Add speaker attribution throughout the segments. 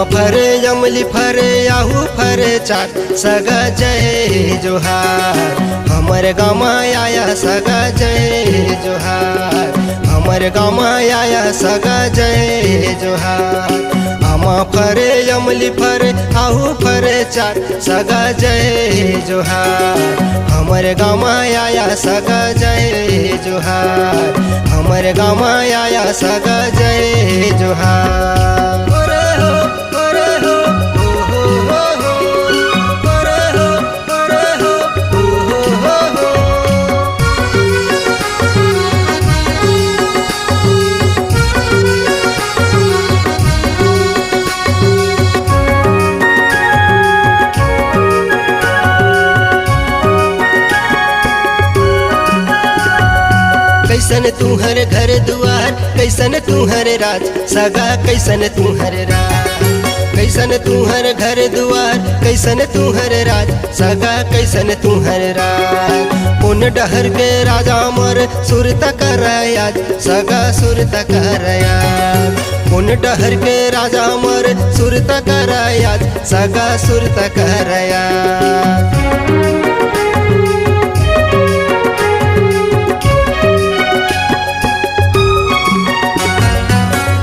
Speaker 1: फरे अमली फरे आहू फरे चाट सगा जय जोहार। हमर गाँव आया सगा जय जोहार। हमर गाँव आया सगा जय जोहार। आमा फरे अमली फरे आहू फरे चाट सगा जय जोहार। हमर गाँव आया सगा जय जोहार। हमर गाँव आया सगा जय जोहार। कैसन तुहर घर दुआर कैसन तुहर राज सगा कैसन तुहर राज। कैसन तुहर घर दुआर कैसन तुहर राज सगा कैसन तुहर राज। पुन डहर के राजा मोर सुरत करयाज सगा सुरत करयाज। पुन डहर के राजा मोर सुरत करयाज सगा सुरत करयाज।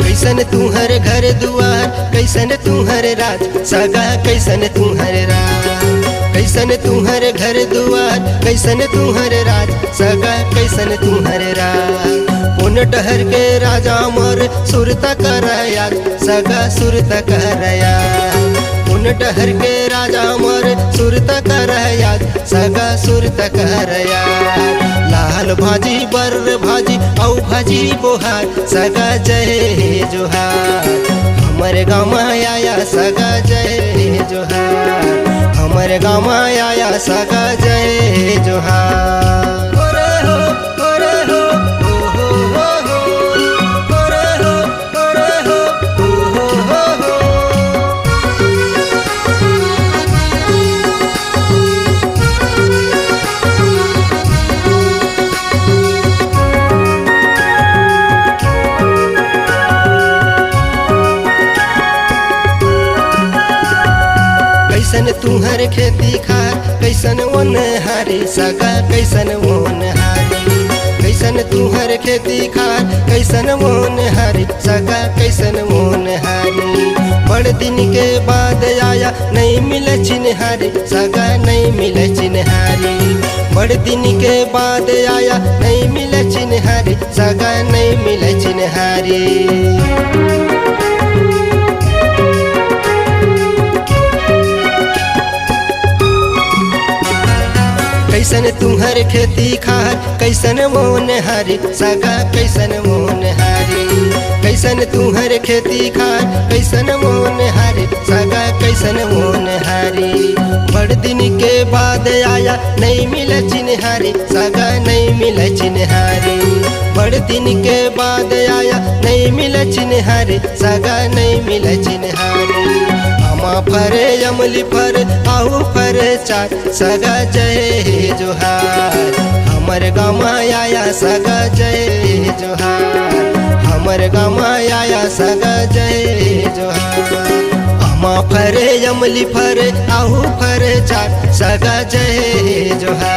Speaker 1: कैसन तुहर घर दुआर कैसन तुहर राज सगा कैसन तुहर राज। कैसन तुहर घर दुआर कैसन तुहर राज सगा कैसन तुहर राज। पुन डहर के राजा मोर सुरत करयाज सगा सुरत करयाज। पुन डहर के राजा मोर सुरत करयाज सगा सुरत करयाज। लाल भाजी बर भाजी औ भाजी बोहार सगा जय जोहार। हमर गाँव आया सगा जय जोहार। हमर गाँव आया सगा जय जोहार। कैसन तुहर खेती खार कैसन वन हारी सगा कैसन वन हारी। कैसन तुहर खेती खार कैसन वन हारी सगा कैसन वन हारी। बड़ दिन के बाद आया नहीं मिले चिन्हारी सगा नहीं मिले चिन्हारी। बड़ दिन के बाद आया नहीं मिले चिन्हारी सगा नहीं मिले चिन्हारी। कैसन तुहर खेती खार कैसन मोन हारी सगा कैसन मोन हारी। कैसन तुहर खेती खार कैसन मोन हारी सगा कैसन मोन हारी। बड़ दिन के बाद आया नहीं मिले चिन्हारी सगा नहीं मिले चिन्हारी। बड़ दिन के बाद आया नहीं मिले चिन्हारी सगा नहीं मिले चिन्हारी। आमा फरे अमली फरे आहू फरे चाट सगा जय जोहार। हमर गाँव आया सगा जय जोहार। हमर गाँव आया सगा जय जोहार। आमा फरे अमली फरे आहू फरे चाट सगा जय जोहार।